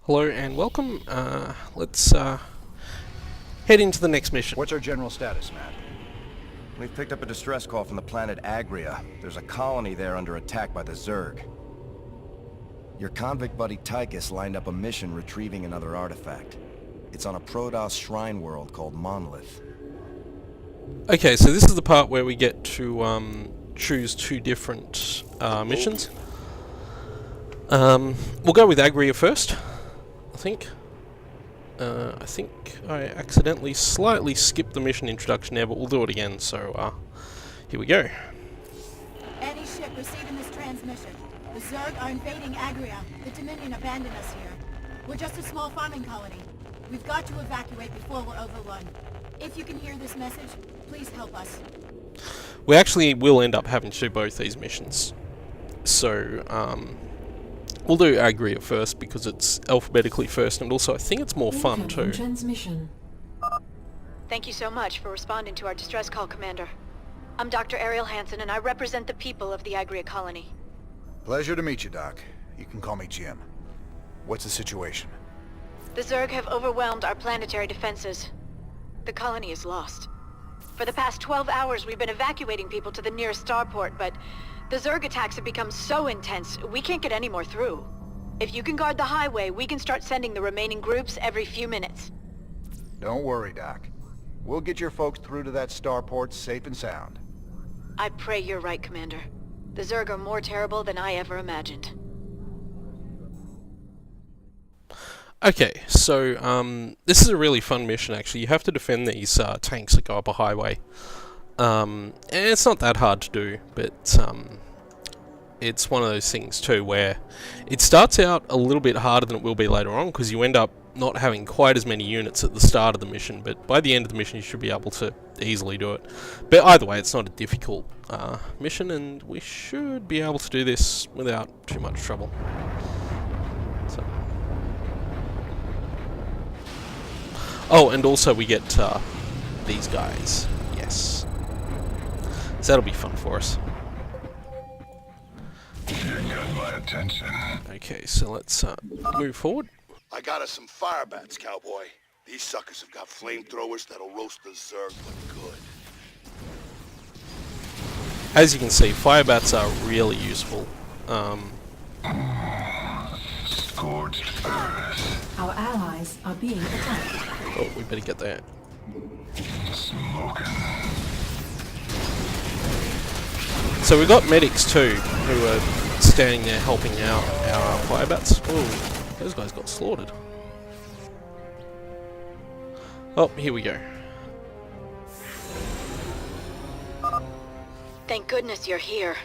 Hello and welcome. Let's head into the next mission. What's our general status, Matt? We've picked up a distress call from the planet Agria. There's a colony there under attack by the Zerg. Your convict buddy Tychus lined up a mission retrieving another artifact. It's on a Protoss shrine world called Monolith. Okay, so this is the part where we get to choose two different missions. We'll go with Agria first, I think. I think I accidentally slightly skipped the mission introduction there, but we'll do it again, so here we go. Any ship receiving this transmission. The Zerg are invading Agria. The Dominion abandoned us here. We're just a small farming colony. We've got to evacuate before we're overrun. If you can hear this message, please help us. We actually will end up having to do both these missions. So, we'll do Agria first because it's alphabetically first, and also I think it's more fun too. Transmission. Thank you so much for responding to our distress call, Commander. I'm Dr. Ariel Hansen, and I represent the people of the Agria colony. Pleasure to meet you, Doc. You can call me Jim. What's the situation? The Zerg have overwhelmed our planetary defenses. The colony is lost. For the past 12 hours, we've been evacuating people to the nearest starport, but the Zerg attacks have become so intense, we can't get any more through. If you can guard the highway, we can start sending the remaining groups every few minutes. Don't worry, Doc. We'll get your folks through to that starport safe and sound. I pray you're right, Commander. The Zerg are more terrible than I ever imagined. Okay, so this is a really fun mission actually. You have to defend these tanks that go up a highway. And it's not that hard to do, but it's one of those things too where it starts out a little bit harder than it will be later on, because you end up not having quite as many units at the start of the mission, but by the end of the mission you should be able to easily do it. But either way, it's not a difficult mission, and we should be able to do this without too much trouble. So. Oh, and also we get these guys. Yes. So that'll be fun for us. You got my attention. Okay, so let's move forward. I got us some fire bats, cowboy. These suckers have got flamethrowers that'll roast the Zerg but good. As you can see, fire bats are really useful. Scorched earth. Our allies are being attacked. Oh, we better get that. Smoking. So we've got medics too, who are standing there helping out our fire bats. Oh, those guys got slaughtered. Oh, here we go. Thank goodness you're here.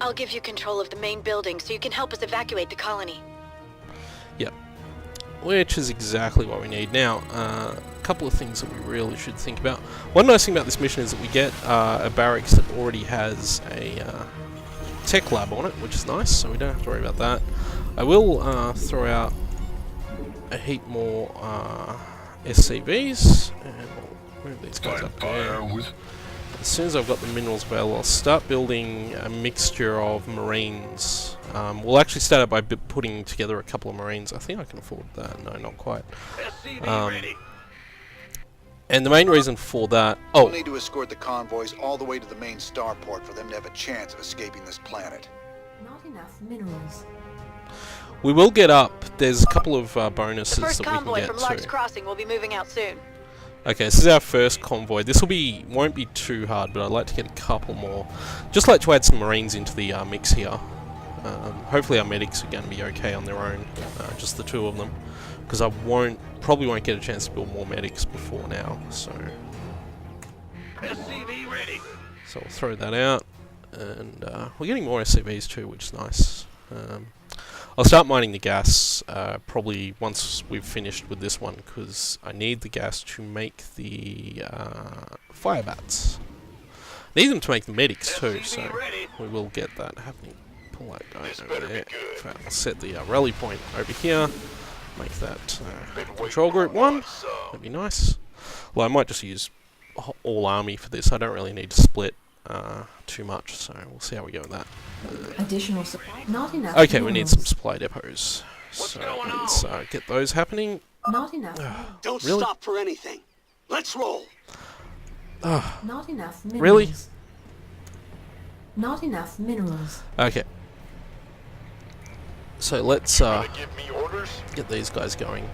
I'll give you control of the main building so you can help us evacuate the colony. Yep. Which is exactly what we need. Now, a couple of things that we really should think about. One nice thing about this mission is that we get a barracks that already has a tech lab on it, which is nice, so we don't have to worry about that. I will throw out a heap more SCVs, and we'll move these guys up there. As soon as I've got the minerals available, I'll start building a mixture of marines. We'll actually start out by putting together a couple of marines. I think I can afford that. No, not quite. And the main reason for that... We'll need to escort the convoys all the way to the main starport for them to have a chance of escaping this planet. Not enough minerals. We will get up. There's a couple of bonuses The first that we can convoy get from Lark's too. Crossing will be moving out soon. Okay, this is our first convoy. This won't be too hard, but I'd like to get a couple more. Just like to add some marines into the mix here. Hopefully our medics are going to be okay on their own, just the two of them, because I probably won't get a chance to build more medics before now. So, SCV ready. so we'll throw that out, and we're getting more SCVs too, which is nice. I'll start mining the gas probably once we've finished with this one, because I need the gas to make the fire bats. Need them to make the medics too, so we will get that happening. Pull that guy over there. In fact, I'll set the rally point over here. Make that control group 1. That'd be nice. Well, I might just use all army for this. I don't really need to split too much, so we'll see how we go with that. Additional supply. Not enough. Okay, we need minerals. some supply depots. So let's get those happening. Not enough. Don't Really? stop for anything. Let's roll. Not enough minerals. Really? Not enough minerals. Okay. So let's Give me orders. get these guys going.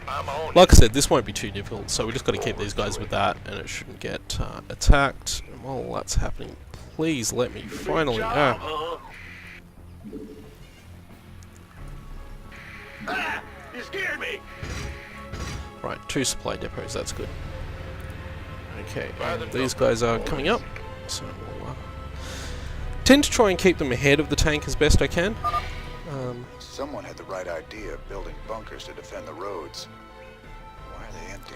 I'm on it. Like I said, this won't be too difficult, so we just got to keep these guys with that, and it shouldn't get attacked. And while that's happening, please let me finally... You scared me. Right, 2 supply depots, that's good. Okay, and these guys are coming up, so we'll tend to try and keep them ahead of the tank as best I can. Someone had the right idea of building bunkers to defend the roads. Why are they empty?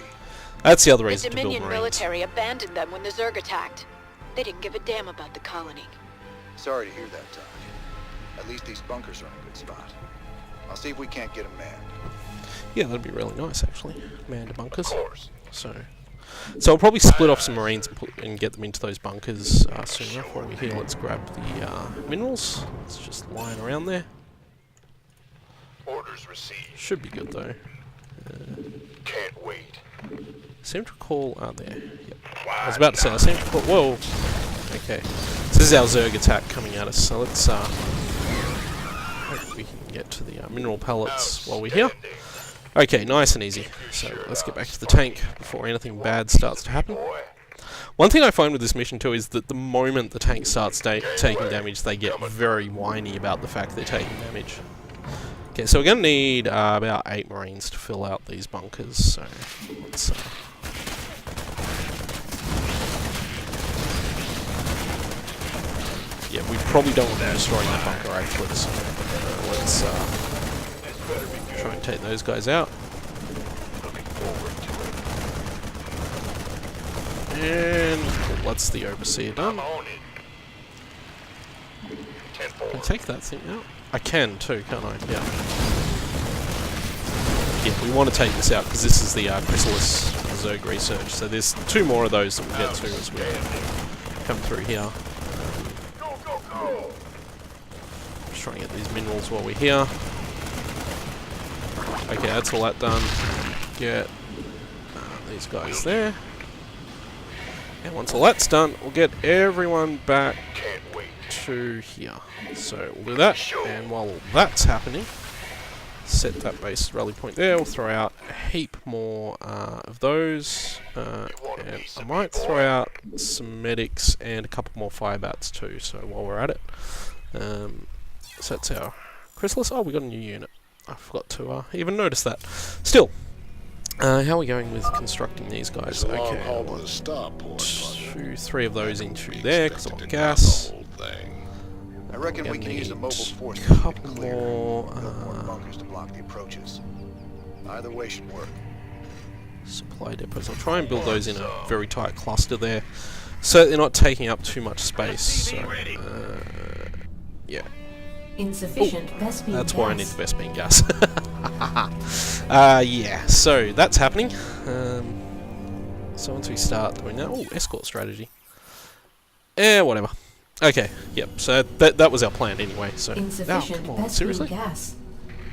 That's the other The reason to build Dominion Marines. military abandoned them when the Zerg attacked. They didn't give a damn about the colony. Sorry to hear that, Doc. At least these bunkers are in a good spot. I'll see if we can't get them manned. Yeah, that'd be really nice, actually. Manned bunkers. Of course. So I'll probably split off some Marines and get them into those bunkers soon enough. While we're here, let's grab the minerals. It's just lying around there. Orders received. Should be good though. Can't wait. Seem to recall... there. Yep. I was about to say, I seem to recall... Whoa! Okay. So this is our Zerg attack coming at us, so let's hope we can get to the mineral pellets while we're here. Okay, nice and easy. So let's get back to the tank before anything bad starts to happen. One thing I find with this mission too is that the moment the tank starts taking damage, they get very whiny about the fact they're taking damage. Okay, so we're going to need about 8 Marines to fill out these bunkers, so let's... yeah, we probably don't want to be destroying that bunker actually, so let's try and take those guys out. And that's the Overseer done. I'm on it. Can I take that thing out? I can too, can't I? Yeah. Yeah, we want to take this out because this is the Chrysalis Zerg research. So there's 2 more of those that we'll get to as we come through here. Just trying to get these minerals while we're here. Okay, that's all that done. Get these guys there. And once all that's done, we'll get everyone back to here. So we'll do that, and while all that's happening, set that base rally point there. We'll throw out a heap more of those, and I might throw out some medics and a couple more fire bats too. So while we're at it, so that's our Chrysalis. Oh, we got a new unit. I forgot to even notice that. Still, how are we going with constructing these guys? Okay, 2, 3 of those into there because I want gas. I reckon we can use a mobile force a to couple clear. more Build more bunkers to block the approaches. Either way should work. supply depots. I'll try and build those in a very tight cluster there, so they're not taking up too much space. So, yeah. Insufficient Vespene That's gas. why I need the Vespene gas. Yeah, so that's happening. So once we start doing that... Oh, escort strategy. Whatever. Okay, yep, so that was our plan anyway, so... Insufficient come on, Vespene seriously? gas.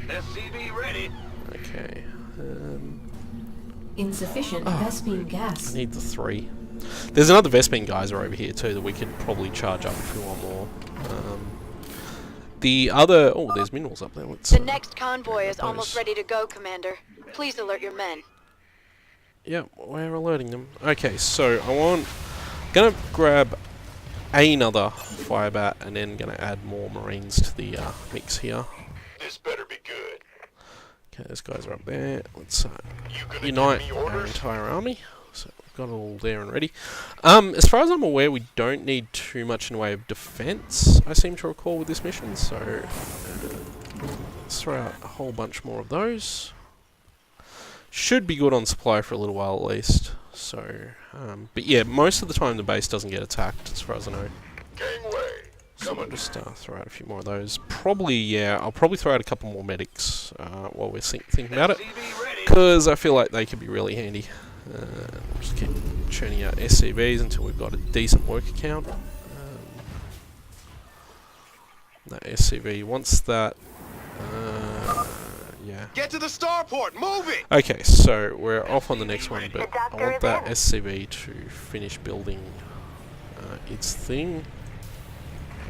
SCV ready. Okay, Insufficient Vespene gas. I need the 3. There's another Vespene geyser over here too that we could probably charge up if we want more. The other... Oh, there's minerals up there. Let's... The next convoy is almost ready to go, Commander. Please alert your men. Yep, we're alerting them. Okay, so gonna grab another firebat and then gonna add more Marines to the mix here. This better be good. Okay, those guys are up there. Let's unite our entire army. So we've got it all there and ready. As far as I'm aware, we don't need too much in the way of defense, I seem to recall, with this mission. So let's throw out a whole bunch more of those. Should be good on supply for a little while at least. So, but yeah, most of the time the base doesn't get attacked, as far as I know. Gangway. So I'll just throw out a few more of those. Probably, yeah, I'll probably throw out a couple more medics while we're thinking about it, because I feel like they could be really handy. We'll just keep churning out SCVs until we've got a decent worker count. That SCV, once that yeah. Get to the starport! Move it! Okay, so we're off on the next one, but I want that SCV to finish building its thing.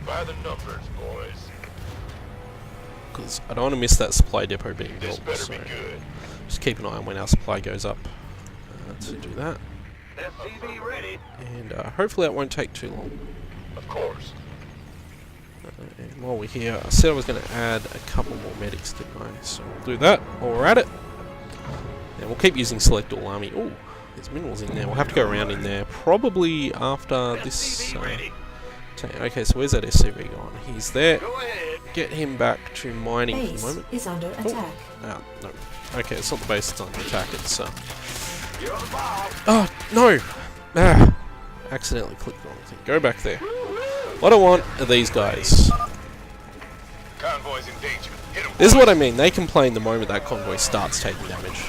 By the numbers, boys. Because I don't want to miss that supply depot being built, so just keep an eye on when our supply goes up to do that. SCV ready. And hopefully that won't take too long. Of course. And while we're here, I said I was going to add a couple more medics, didn't I? So we'll do that while we're at it. And we'll keep using select all army. Oh, there's minerals in there. We'll have to go around in there probably after this. Okay, so where's that SCV gone? He's there. Get him back to mining for the Base moment. is under attack. Oh, no. Okay, it's not the base that's under attack, it's oh, no! Ah, accidentally clicked the wrong thing. Go back there. What I want are these guys. Convoy's in danger. Hit 'em. This is what I mean. They complain the moment that convoy starts taking damage.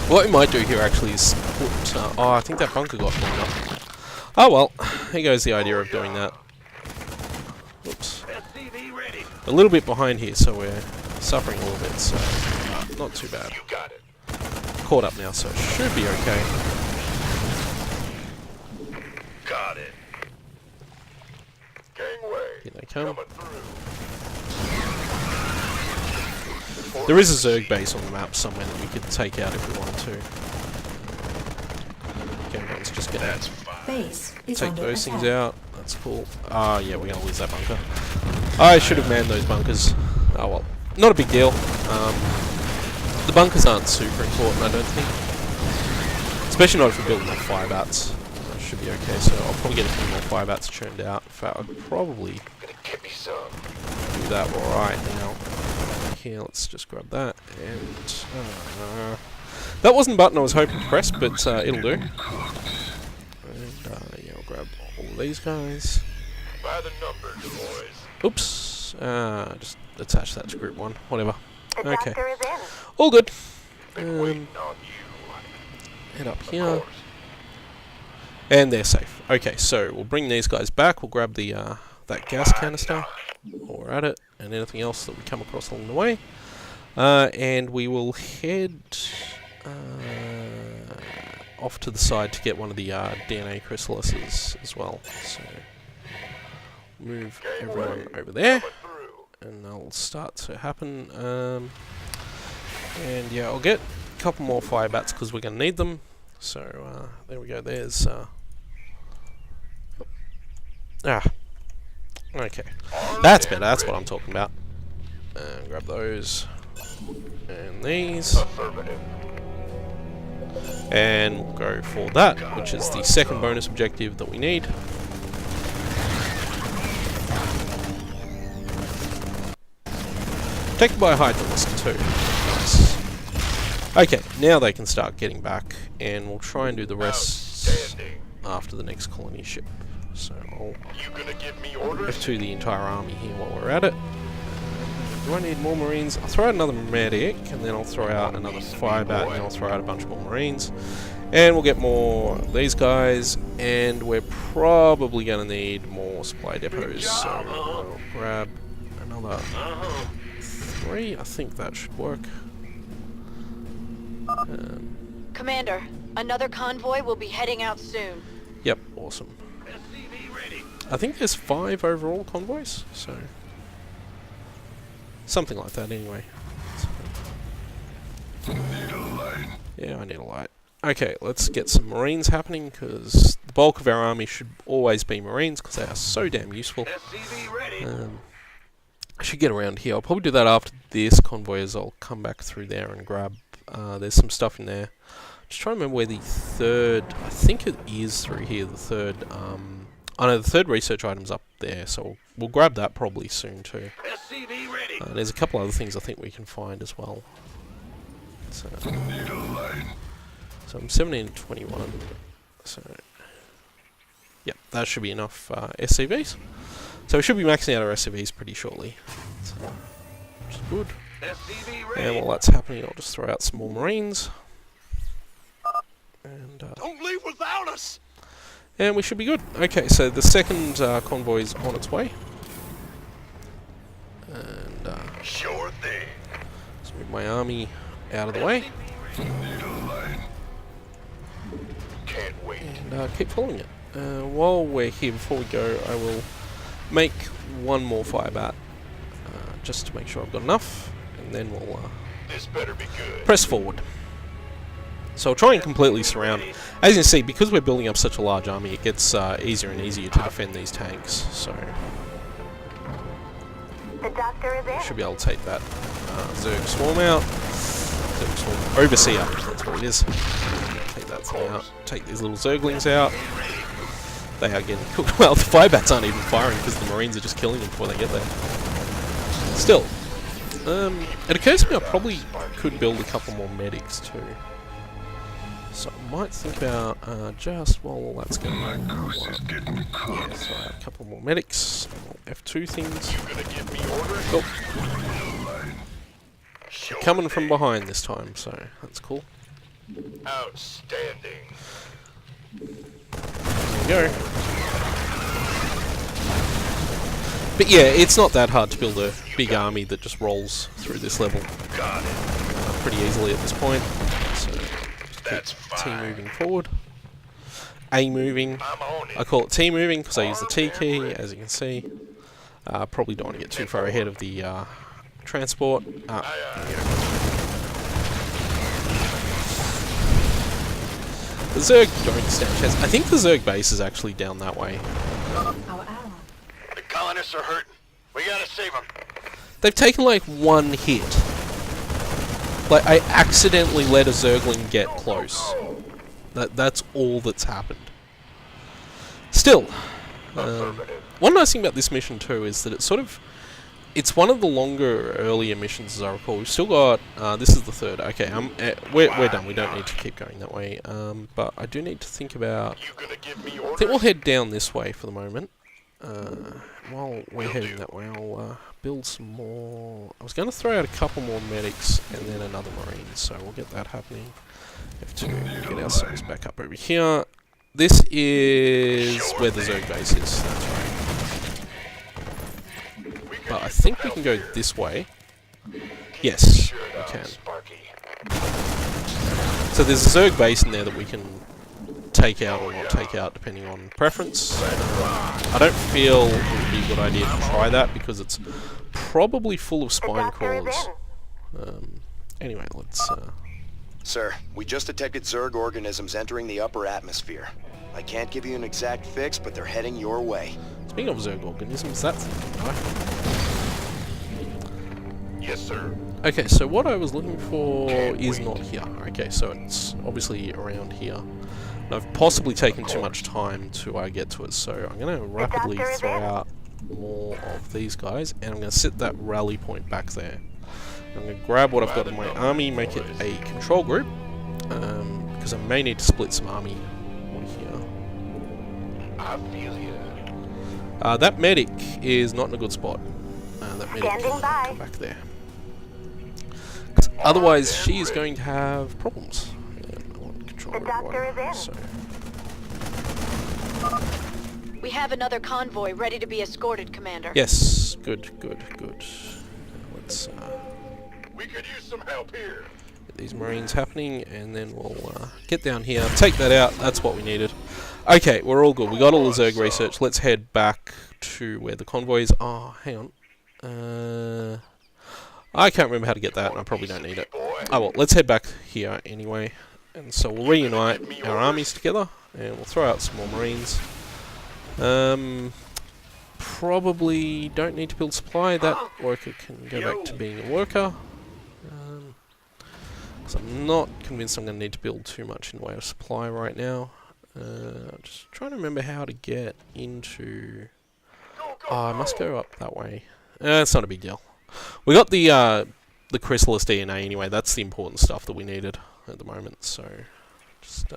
What we might do here actually is put... oh, I think that bunker got blown up. Oh well, here goes the idea of doing that. Oops. SCV ready. A little bit behind here, so we're suffering a little bit, so not too bad. You got it. Caught up now, so it should be okay. Got it. Gangway. Here they come. Coming through. There is a Zerg base on the map somewhere that we could take out if we wanted to. Okay, everyone's just gonna Base is take under those attack. things out. That's cool. Ah, yeah, we're gonna lose that bunker. I should have manned those bunkers. Oh well, not a big deal. The bunkers aren't super important, I don't think. Especially not if we're building more fire bats. That should be okay, so I'll probably get a few more fire bats churned out. In fact, I'll probably Give me some. do that right now. Here, let's just grab that, and that wasn't the button I was hoping to press, but it'll do. And yeah, I'll grab all of these guys. By the numbers, boys. Oops, just attach that to group 1, whatever. Okay, all good. Waiting on you. Head up here, and they're safe. Okay, so we'll bring these guys back. We'll grab the that gas canister while we're at it, and anything else that we come across along the way. And we will head off to the side to get one of the DNA chrysalises as well. So move everyone over there, and that'll start to happen. And yeah, I'll get a couple more fire bats because we're going to need them. So there we go. There's okay, that's better. That's what I'm talking about. Grab those and these, and we'll go for that, which is the second bonus objective that we need. Protected by a hydraulisk too. Nice. Okay, now they can start getting back, and we'll try and do the rest after the next colony ship. So I'll F2 the entire army here while we're at it. Do I need more Marines? I'll throw out another medic, and then I'll throw out another fire bat, and then I'll throw out a bunch more Marines. And we'll get more of these guys, and we're probably going to need more supply depots. So I'll grab another 3. I think that should work. Commander, another convoy will be heading out soon. Yep, awesome. I think there's 5 overall convoys, so something like that anyway. Yeah, I need a light. Okay, let's get some Marines happening, because the bulk of our army should always be Marines, because they are so damn useful. I should get around here. I'll probably do that after this convoy, as I'll come back through there and grab... there's some stuff in there. Just trying to remember where the third... I think it is through here, the third... I know the third research item's up there, so we'll grab that probably soon too. There's a couple other things I think we can find as well. So I'm 17 and 21. So yep, that should be enough SCVs. So we should be maxing out our SCVs pretty shortly. So, which is good. And while that's happening, I'll just throw out some more Marines. And Don't leave without us. And we should be good. Okay, so the second convoy is on its way. And sure thing. move my army out of the way. Can't wait. And keep following it. While we're here, before we go, I will make one more fire bat, just to make sure I've got enough, and then we'll This better be good. press forward. So I'll try and completely surround. As you can see, because we're building up such a large army, it gets easier and easier to defend these tanks. So The doctor is in. should be able to take that Zerg Swarm out. Zerg Swarm Overseer, that's what it is. Take that thing out. Take these little Zerglings out. They are getting cooked. Well, the Firebats aren't even firing because the Marines are just killing them before they get there. Still, it occurs to me I probably could build a couple more medics too. So I might think about just while all that's going on. Yeah, so I have a couple more medics. F2 things. Oh. They're coming from behind this time, so that's cool. Outstanding. There you go. But yeah, it's not that hard to build a big army that just rolls through this level pretty easily at this point. So That's T fine. moving forward. A moving. I'm on it. I call it T moving because I use the T key, as you can see. Probably don't want to get too far ahead of the transport. The Zerg don't stand a chance. I think the Zerg base is actually down that way. Our ally. The colonists are hurting. We gotta save them. They've taken like one hit. Like, I accidentally let a Zergling get close. That's all that's happened. Still, one nice thing about this mission too is that it's one of the longer, earlier missions as I recall. We've still got, this is the third. Okay, we're done. We don't need to keep going that way. But I do need to think about, You gonna give me I orders? think we'll head down this way for the moment. While we're heading that way, I'll build some more. I was going to throw out a couple more medics and then another marine, so we'll get that happening. Have to get ourselves back up over here. This is where the Zerg base is. That's right. But I think we can go this way. Yes, we can. So there's a Zerg base in there that we can take out or not take out depending on preference. I don't feel it would be a good idea to try that because it's probably full of spine crawlers. Anyway, let's... Sir, we just detected Zerg organisms entering the upper atmosphere. I can't give you an exact fix, but they're heading your way. Speaking of Zerg organisms, that's... Yes, sir. Okay, so what I was looking for is not here. Okay, so it's obviously around here. And I've possibly taken too much time to get to it, so I'm going to rapidly throw out more of these guys, and I'm going to set that rally point back there. I'm going to grab what I've got in my army, make it a control group, because I may need to split some army here. I feel you. That medic is not in a good spot. That medic can come back there. Otherwise, she is going to have problems. I want control group 1, so. We have another convoy ready to be escorted, Commander. Yes, good. Let's We could use some help here. get these Marines happening, and then we'll get down here, take that out. That's what we needed. Okay, we're all good. We got all the Zerg research. Let's head back to where the convoy is. Oh, hang on. I can't remember how to get that, and I probably don't need it. Oh well, let's head back here anyway. And so we'll reunite our armies together, and we'll throw out some more Marines. Probably don't need to build supply. That worker can go back to being a worker. Because I'm not convinced I'm going to need to build too much in the way of supply right now. Just trying to remember how to get into... Oh, I must go up that way. It's not a big deal. We got the Chrysalis DNA anyway. That's the important stuff that we needed at the moment. So, just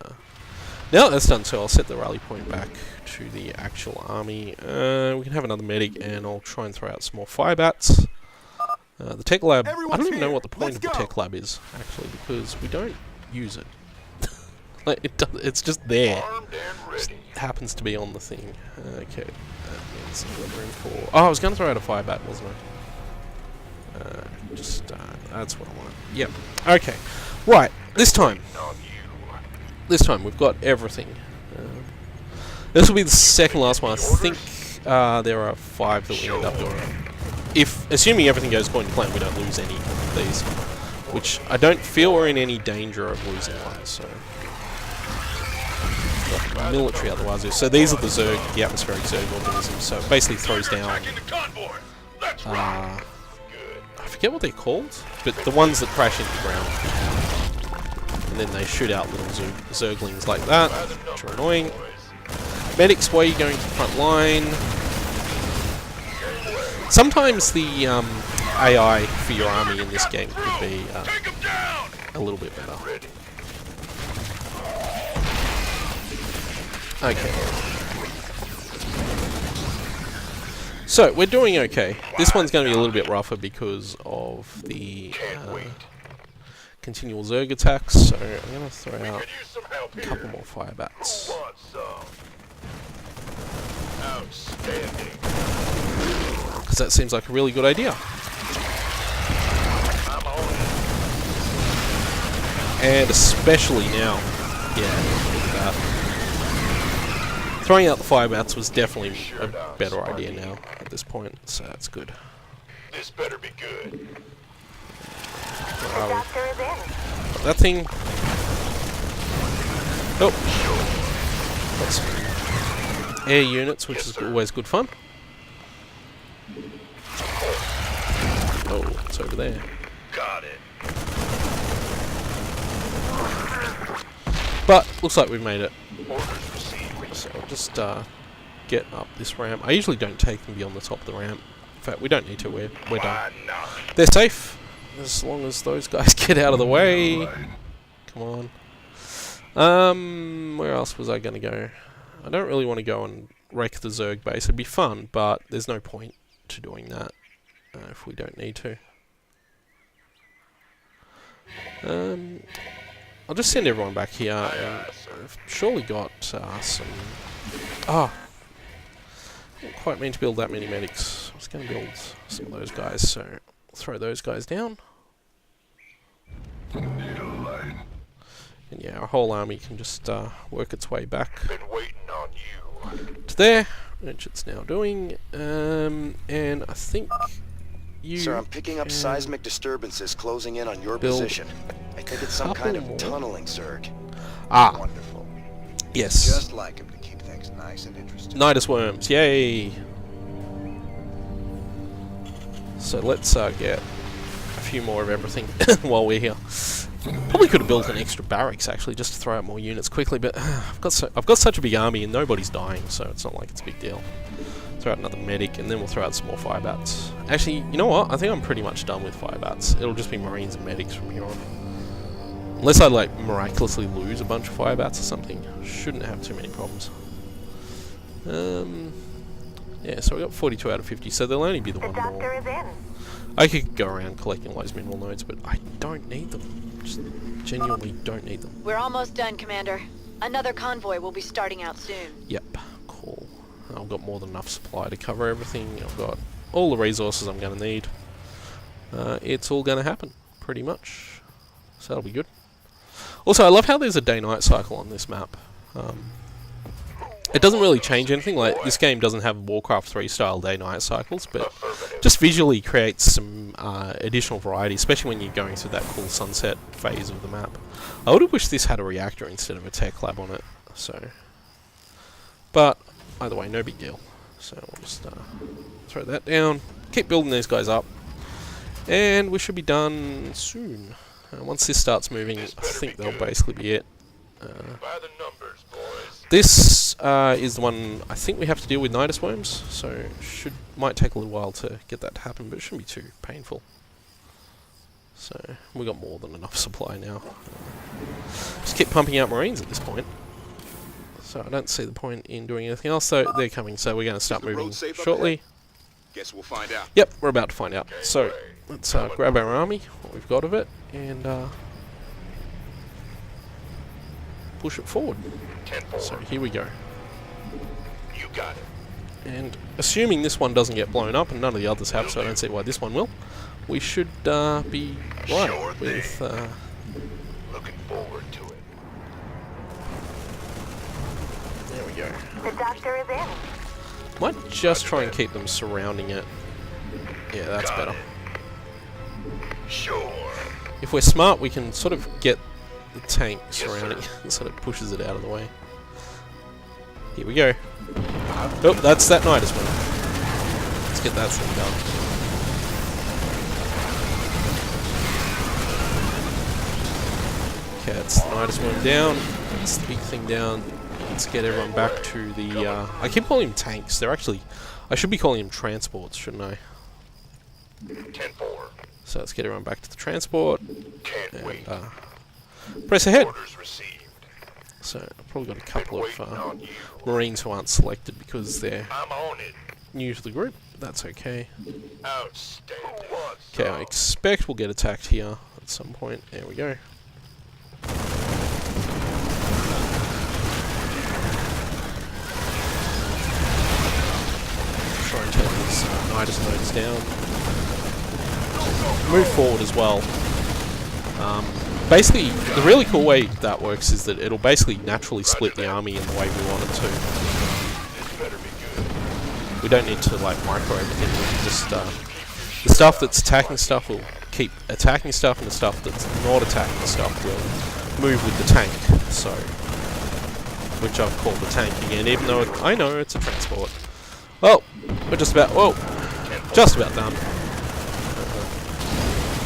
now that that's done, so I'll set the rally point back to the actual army. We can have another medic, and I'll try and throw out some more firebats. The tech lab. I don't even know what the point of the tech lab is actually, because we don't use it. Like it's just there. Just happens to be on the thing. Okay, that means I've got room for... Oh, I was going to throw out a firebat, wasn't I? That's what I want. Yep. Okay. Right. This time we've got everything. This will be the second last one. I think there are 5 that we end up doing. Assuming everything goes according to plan, we don't lose any of these, which I don't feel we're in any danger of losing one. So, got military otherwise. So these are the Zerg, the atmospheric Zerg organisms. So it basically throws down. I forget what they're called, but the ones that crash into the ground. And then they shoot out little Zerglings like that, which are annoying. Medics, why are you going to the front line? Sometimes the AI for your army in this game could be a little bit better. Okay. So, we're doing okay. This one's going to be a little bit rougher because of the continual Zerg attacks, so I'm going to throw out a couple more fire bats. Because that seems like a really good idea. And especially now. Yeah, look at that. Throwing out the fire bats was definitely a better idea now at this point, so that's good. This better be good. That thing. Oh. Got some air units, which is always good fun. Oh, it's over there. Got it. But looks like we've made it. Orders received. So I'll just get up this ramp. I usually don't take them beyond the top of the ramp. In fact, we don't need to. We're done. They're safe as long as those guys get out of the way. Come on. Where else was I going to go? I don't really want to go and wreck the Zerg base. It'd be fun, but there's no point to doing that if we don't need to. I'll just send everyone back here. I've surely got some... Ah! Didn't quite mean to build that many medics. I was going to build some of those guys, so I'll throw those guys down. And yeah, our whole army can just work its way back Been waiting on you. to there, which it's now doing. And I think you... Sir, I'm picking up seismic disturbances closing in on your build position. I think it's some kind of more. tunneling, Zerg. Ah, Wonderful. yes. Just like him to keep things nice and interesting. Nidus worms, yay! So let's get a few more of everything while we're here. Probably could have built an extra barracks actually, just to throw out more units quickly, but I've got such a big army and nobody's dying, so it's not like it's a big deal. Throw out another medic and then we'll throw out some more fire bats. Actually, you know what? I think I'm pretty much done with fire bats. It'll just be marines and medics from here on. Unless I like miraculously lose a bunch of fire bats or something, shouldn't have too many problems. Yeah, so we got 42 out of 50, so there'll only be the one more. Is in. I could go around collecting those mineral nodes, but I don't need them. Just genuinely don't need them. We're almost done, Commander. Another convoy will be starting out soon. Yep, cool. I've got more than enough supply to cover everything. I've got all the resources I'm going to need. It's all going to happen, pretty much. So that'll be good. Also, I love how there's a day-night cycle on this map. It doesn't really change anything. Like, this game doesn't have Warcraft 3 style day-night cycles, but just visually creates some additional variety, especially when you're going through that cool sunset phase of the map. I would have wished this had a reactor instead of a tech lab on it. So, but either way, no big deal. So we'll just throw that down, keep building these guys up, and we should be done soon. Once this starts moving, I think that'll basically be it. By the numbers, boys. This is the one I think we have to deal with Nidus worms, so might take a little while to get that to happen, but it shouldn't be too painful. So we got more than enough supply now. Just keep pumping out marines at this point. So I don't see the point in doing anything else. So they're coming, so we're going to start moving shortly. Guess we'll find out. Yep, we're about to find out. So let's grab our army, what we've got of it, and push it forward. So here we go. You got it. And assuming this one doesn't get blown up, and none of the others have, so I don't see why this one will, we should be right Sure with. thing. Looking forward to it. There we go. The doctor is in. Might just try and keep them surrounding it. Yeah, that's Got better. it. Sure. If we're smart, we can sort of get the tank surrounding it and sort of pushes it out of the way. Here we go. Oh, that's that Nidus one. Let's get that thing done. Okay, that's the Nidus one down. That's the big thing down. Let's get everyone back to the... I keep calling them tanks. They're actually... I should be calling them transports, shouldn't I? 10-4. So let's get everyone back to the transport. Can't wait. And press ahead. Orders received. So I've probably got a couple Been of waiting on you. Marines who aren't selected because they're I'm on it. new to the group. But that's okay. Outstanding. Okay, I expect we'll get attacked here at some point. There we go. Try and take these Nidus nodes down. Move forward as well. Basically, the really cool way that works is that it'll basically naturally split the army in the way we want it to. This better be good. We don't need to like micro everything. We can just the stuff that's attacking stuff will keep attacking stuff, and the stuff that's not attacking stuff will move with the tank. So, which I've called the tank again, even though I know it's a transport. Well, we're just about done.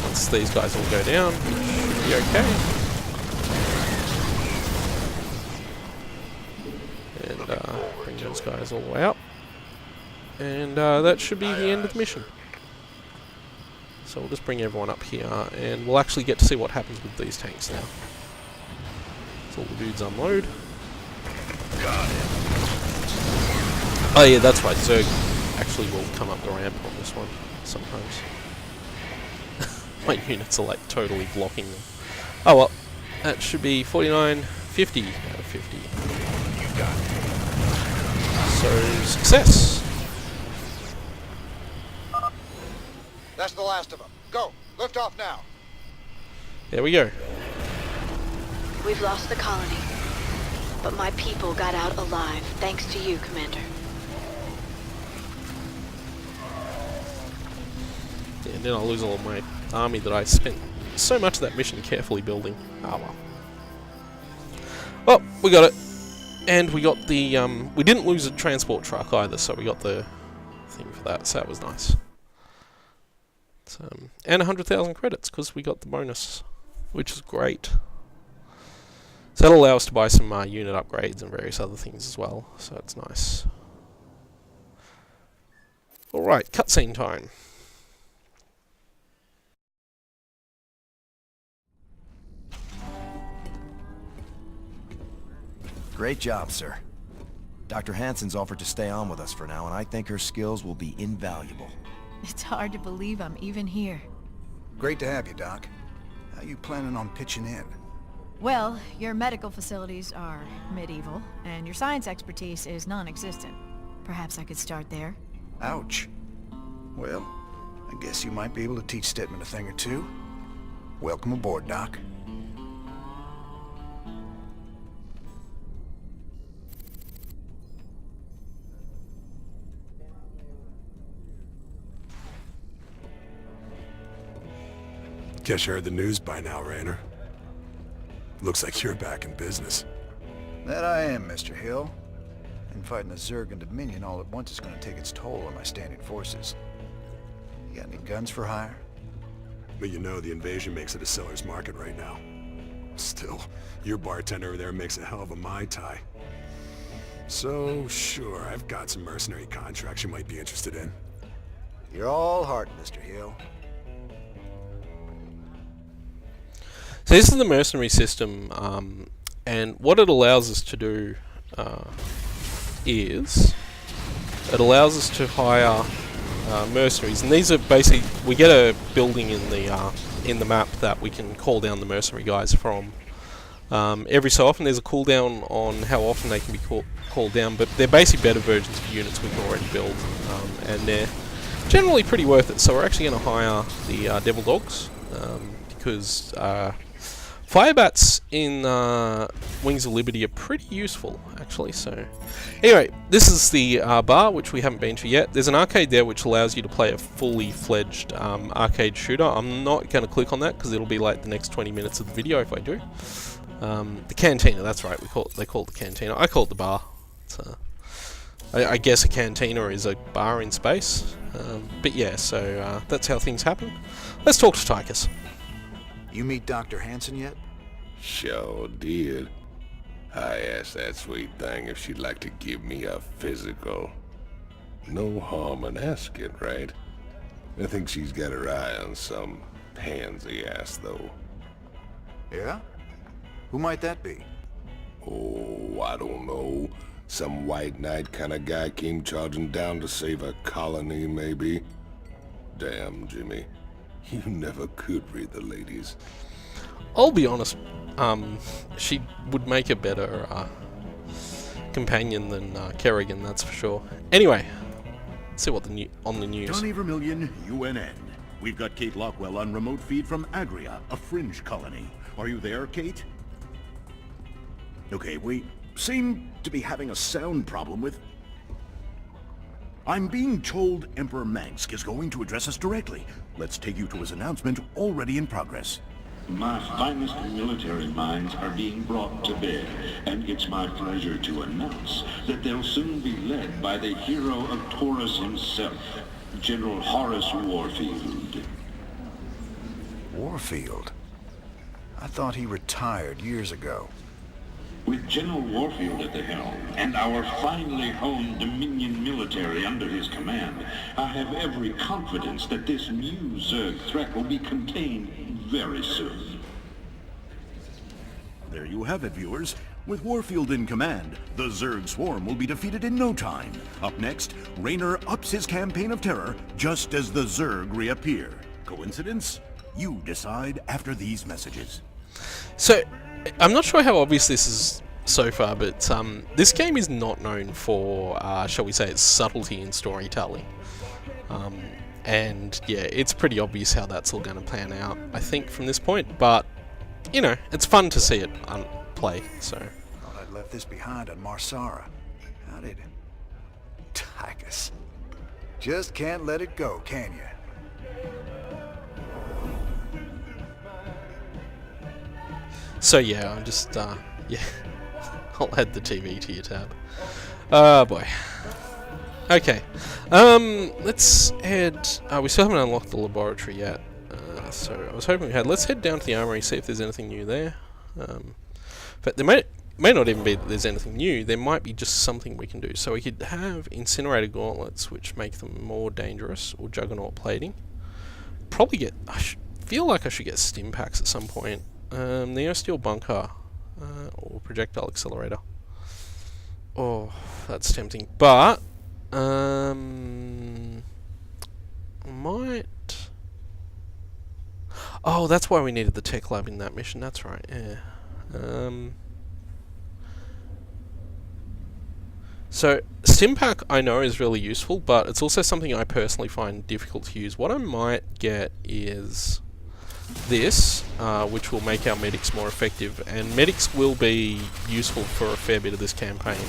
Once these guys all go down, should be okay. And bring those guys all the way up. And that should be the end of the mission. So we'll just bring everyone up here, and we'll actually get to see what happens with these tanks now. So all the dudes unload. Oh yeah, that's right, Zerg actually will come up the ramp on this one, sometimes. My units are like totally blocking them. Oh well, that should be 49, 50 out of 50. You got it. So, success! That's the last of them. Go. Lift off now. There we go. We've lost the colony, but my people got out alive, thanks to you, Commander. Yeah, and then I'll lose all of my army that I spent so much of that mission carefully building. Ah well. Well, we got it. And we got the, we didn't lose a transport truck either, so we got the thing for that, so that was nice. And 100,000 credits, because we got the bonus, which is great. So that'll allow us to buy some unit upgrades and various other things as well, so it's nice. Alright, cutscene time. Great job, sir. Dr. Hansen's offered to stay on with us for now, and I think her skills will be invaluable. It's hard to believe I'm even here. Great to have you, Doc. How you planning on pitching in? Well, your medical facilities are medieval, and your science expertise is non-existent. Perhaps I could start there. Ouch. Well, I guess you might be able to teach Stedman a thing or two. Welcome aboard, Doc. Guess you heard the news by now, Raynor. Looks like you're back in business. That I am, Mr. Hill. And fighting the Zerg and Dominion all at once is going to take its toll on my standing forces. You got any guns for hire? But you know the invasion makes it a seller's market right now. Still, your bartender over there makes a hell of a Mai Tai. So, sure, I've got some mercenary contracts you might be interested in. You're all heart, Mr. Hill. So this is the mercenary system, and what it allows us to do is it allows us to hire mercenaries, and these are basically, we get a building in the map that we can call down the mercenary guys from. Every so often there's a cooldown on how often they can be called down, but they're basically better versions of units we can already build, and they're generally pretty worth it. So we're actually going to hire the Devil Dogs, because fire bats in Wings of Liberty are pretty useful, actually. So anyway, this is the bar, which we haven't been to yet. There's an arcade there which allows you to play a fully fledged arcade shooter. I'm not going to click on that because it'll be like the next 20 minutes of the video if I do. The cantina, that's right, they call it the cantina. I call it the bar. It's, I guess a cantina is a bar in space. But yeah, so that's how things happen. Let's talk to Tychus. You meet Dr. Hansen yet? Sure did. I asked that sweet thing if she'd like to give me a physical. No harm in asking, right? I think she's got her eye on some pansy ass, though. Yeah? Who might that be? Oh, I don't know. Some white knight kind of guy came charging down to save a colony, maybe. Damn, Jimmy. You never could read the ladies. I'll be honest, she would make a better companion than Kerrigan, that's for sure. Anyway, let's see what on the news. Donnie Vermillion, UNN. We've got Kate Lockwell on remote feed from Agria, a fringe colony. Are you there, Kate? Okay, we seem to be having a sound problem with... I'm being told Emperor Mangsk is going to address us directly. Let's take you to his announcement, already in progress. My finest military minds are being brought to bear, and it's my pleasure to announce that they'll soon be led by the hero of Taurus himself, General Horace Warfield. Warfield? I thought he retired years ago. With General Warfield at the helm, and our finely honed Dominion military under his command, I have every confidence that this new Zerg threat will be contained very soon. There you have it, viewers. With Warfield in command, the Zerg swarm will be defeated in no time. Up next, Raynor ups his campaign of terror just as the Zerg reappear. Coincidence? You decide after these messages. So, I'm not sure how obvious this is so far, but this game is not known for, shall we say, its subtlety in storytelling. And yeah, it's pretty obvious how that's all going to pan out, I think, from this point. But, you know, it's fun to see it play, so... Thought I'd left this behind on Marsara. How did... Tychus. Just can't let it go, can you? So yeah, I'm just, yeah, I'll add the TV to your tab. Oh boy. Okay, let's head, we still haven't unlocked the laboratory yet, so I was hoping we had. Let's head down to the armory, see if there's anything new there. But there may not even be that there's anything new, there might be just something we can do. So we could have incinerator gauntlets, which make them more dangerous, or juggernaut plating. Probably get, feel like I should get stim packs at some point. Neosteel bunker, or projectile accelerator. Oh, that's tempting. But, might... Oh, that's why we needed the tech lab in that mission, that's right, yeah. So, Stimpack I know is really useful, but it's also something I personally find difficult to use. What I might get is this, which will make our medics more effective, and medics will be useful for a fair bit of this campaign.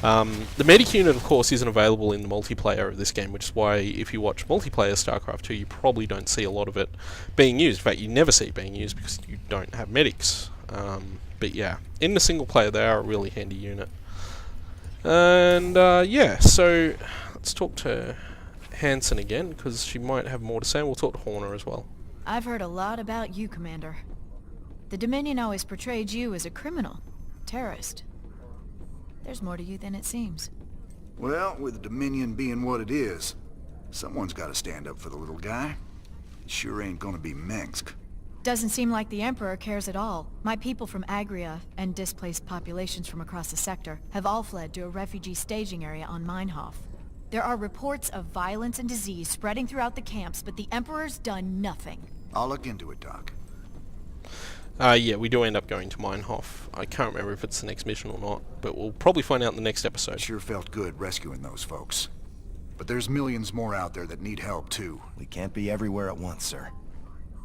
The medic unit, of course, isn't available in the multiplayer of this game, which is why if you watch multiplayer Starcraft 2, you probably don't see a lot of it being used. In fact, you never see it being used because you don't have medics. But yeah, in the single player, they are a really handy unit. And yeah, so let's talk to Hansen again, because she might have more to say, and we'll talk to Horner as well. I've heard a lot about you, Commander. The Dominion always portrayed you as a criminal, terrorist. There's more to you than it seems. Well, with the Dominion being what it is, someone's got to stand up for the little guy. It sure ain't gonna be Mengsk. Doesn't seem like the Emperor cares at all. My people from Agria, and displaced populations from across the sector, have all fled to a refugee staging area on Meinhof. There are reports of violence and disease spreading throughout the camps, but the Emperor's done nothing. I'll look into it, Doc. Yeah, we do end up going to Meinhof. I can't remember if it's the next mission or not, but we'll probably find out in the next episode. Sure felt good rescuing those folks. But there's millions more out there that need help, too. We can't be everywhere at once, sir.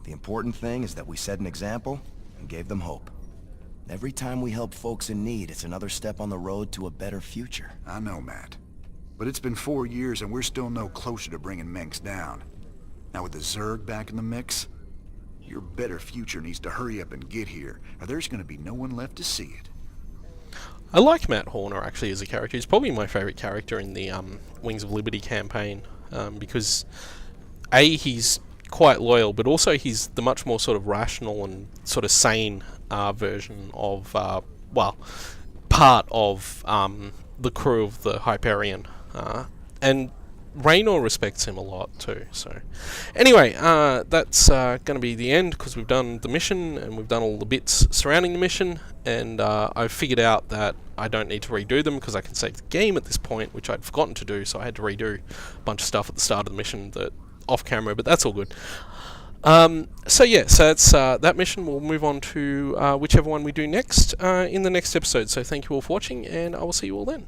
The important thing is that we set an example and gave them hope. Every time we help folks in need, it's another step on the road to a better future. I know, Matt. But it's been 4 years and we're still no closer to bringing Menks down. Now with the Zerg back in the mix, your better future needs to hurry up and get here, or there's gonna be no one left to see it. I like Matt Horner actually as a character. He's probably my favourite character in the Wings of Liberty campaign, because A, he's quite loyal, but also he's the much more sort of rational and sort of sane version of, well, part of the crew of the Hyperion. And Raynor respects him a lot too. So anyway, that's going to be the end, because we've done the mission and we've done all the bits surrounding the mission, and I've figured out that I don't need to redo them because I can save the game at this point, which I'd forgotten to do, so I had to redo a bunch of stuff at the start of the mission that off camera, but that's all good. So yeah, so that's that mission. We'll move on to whichever one we do next in the next episode. So thank you all for watching, and I will see you all then.